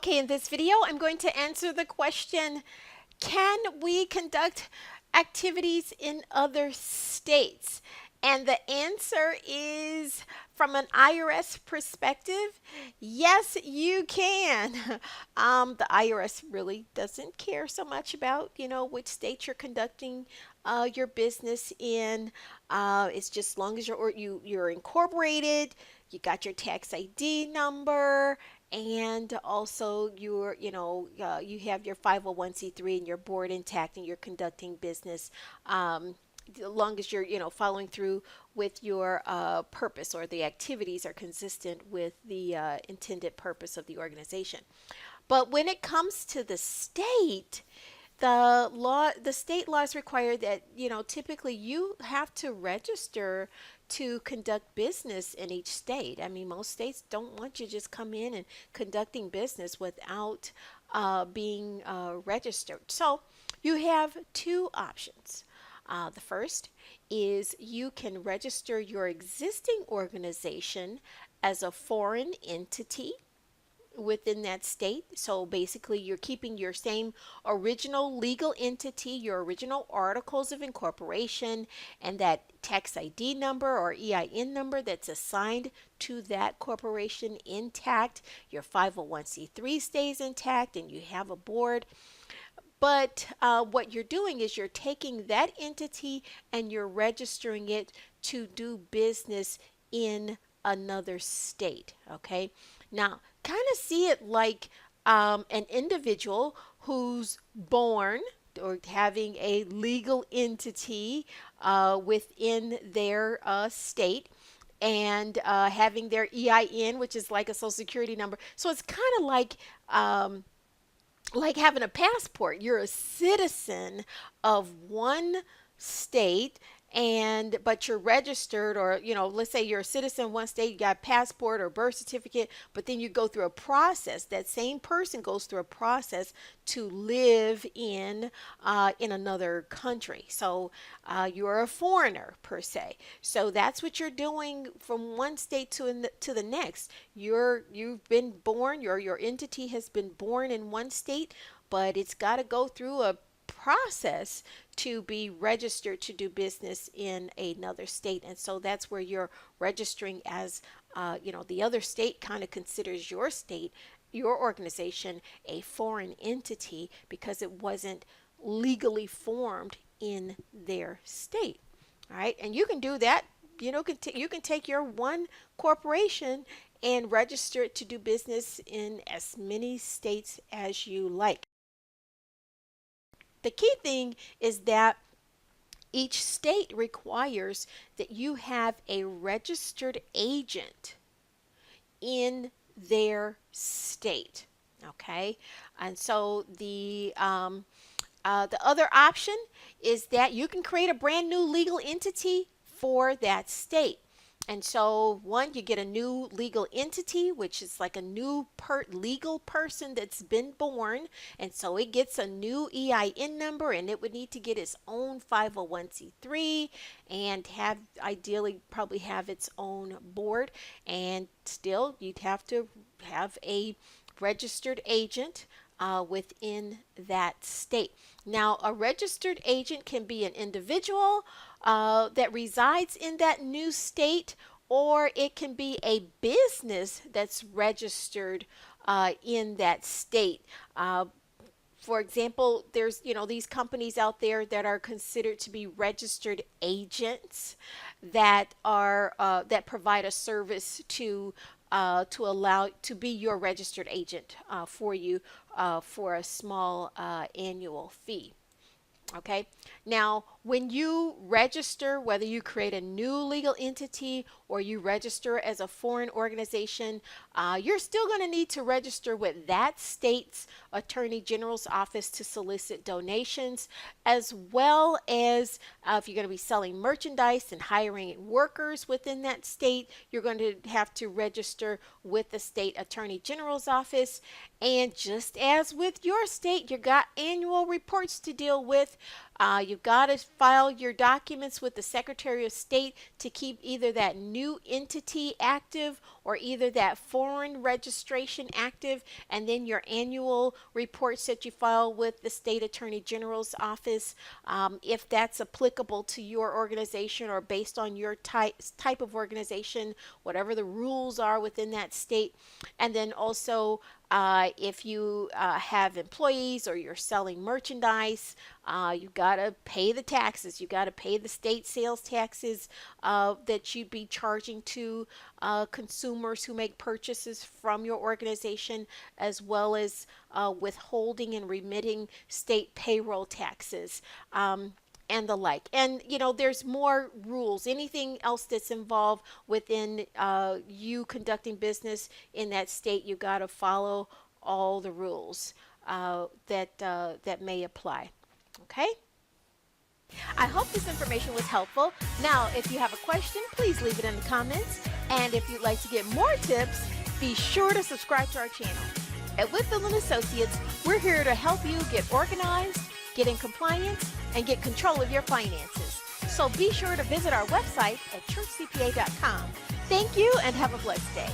Okay, in this video, I'm going to answer the question, can we conduct activities in other states? And the answer is, from an IRS perspective, yes, you can. The IRS really doesn't care so much about, which state you're conducting your business in. It's just as long as you're incorporated, you got your tax ID number, and also you have your 501c3 and your board intact and you're conducting business, as long as you're following through with your purpose, or the activities are consistent with the intended purpose of the organization. But when it comes to the state, the state laws require that, typically you have to register to conduct business in each state. I mean, most states don't want you just come in and conducting business without being registered. So you have two options. The first is you can register your existing organization as a foreign entity within that state. So basically, you're keeping your same original legal entity, your original articles of incorporation, and that tax ID number or EIN number that's assigned to that corporation intact. Your 501c3 stays intact, and you have a board. But what you're doing is you're taking that entity and you're registering it to do business in another state. Okay. Now, kind of see it like an individual who's born or having a legal entity within their state, and having their EIN, which is like a social security number. So it's kind of like having a passport. You're a citizen of one state, and but you're registered, or let's say you're a citizen of one state, you got a passport or birth certificate, but then you go through a process. That same person goes through a process to live in another country. So you're a foreigner per se. So that's what you're doing from one state to the next. You've been born, your entity has been born in one state, but it's got to go through a process to be registered to do business in another state. And so that's where you're registering as, the other state kind of considers your state, your organization, a foreign entity because it wasn't legally formed in their state. All right. And you can do that. You can take your one corporation and register it to do business in as many states as you like. The key thing is that each state requires that you have a registered agent in their state. Okay, and so the other option is that you can create a brand new legal entity for that state. And so, one, you get a new legal entity, which is like a new legal person that's been born. And so it gets a new EIN number, and it would need to get its own 501c3 and have, ideally, probably have its own board. And still, you'd have to have a registered agent within that state. Now, a registered agent can be an individual that resides in that new state, or it can be a business that's registered in that state. For example, there's these companies out there that are considered to be registered agents that provide a service to allow to be your registered agent for you for a small annual fee. Okay. Now, when you register, whether you create a new legal entity or you register as a foreign organization, you're still going to need to register with that state's attorney general's office to solicit donations, as well as if you're going to be selling merchandise and hiring workers within that state, you're going to have to register with the state attorney general's office. And just as with your state, you got annual reports to deal with. You've got to file your documents with the Secretary of State to keep either that new entity active or either that foreign registration active, and then your annual reports that you file with the State Attorney General's office, if that's applicable to your organization or based on your type of organization, whatever the rules are within that state. And then also, if you have employees or you're selling merchandise, you've got to pay the taxes. You've got to pay the state sales taxes that you'd be charging to consumers who make purchases from your organization, as well as withholding and remitting state payroll taxes. And the like. And there's more rules. Anything else that's involved within you conducting business in that state, you got to follow all the rules that may apply. Okay. I hope this information was helpful. Now, if you have a question, please leave it in the comments. And if you'd like to get more tips, be sure to subscribe to our channel. At Whitfield and Associates, we're here to help you get organized, get in compliance, and get control of your finances. So be sure to visit our website at churchcpa.com. Thank you and have a blessed day.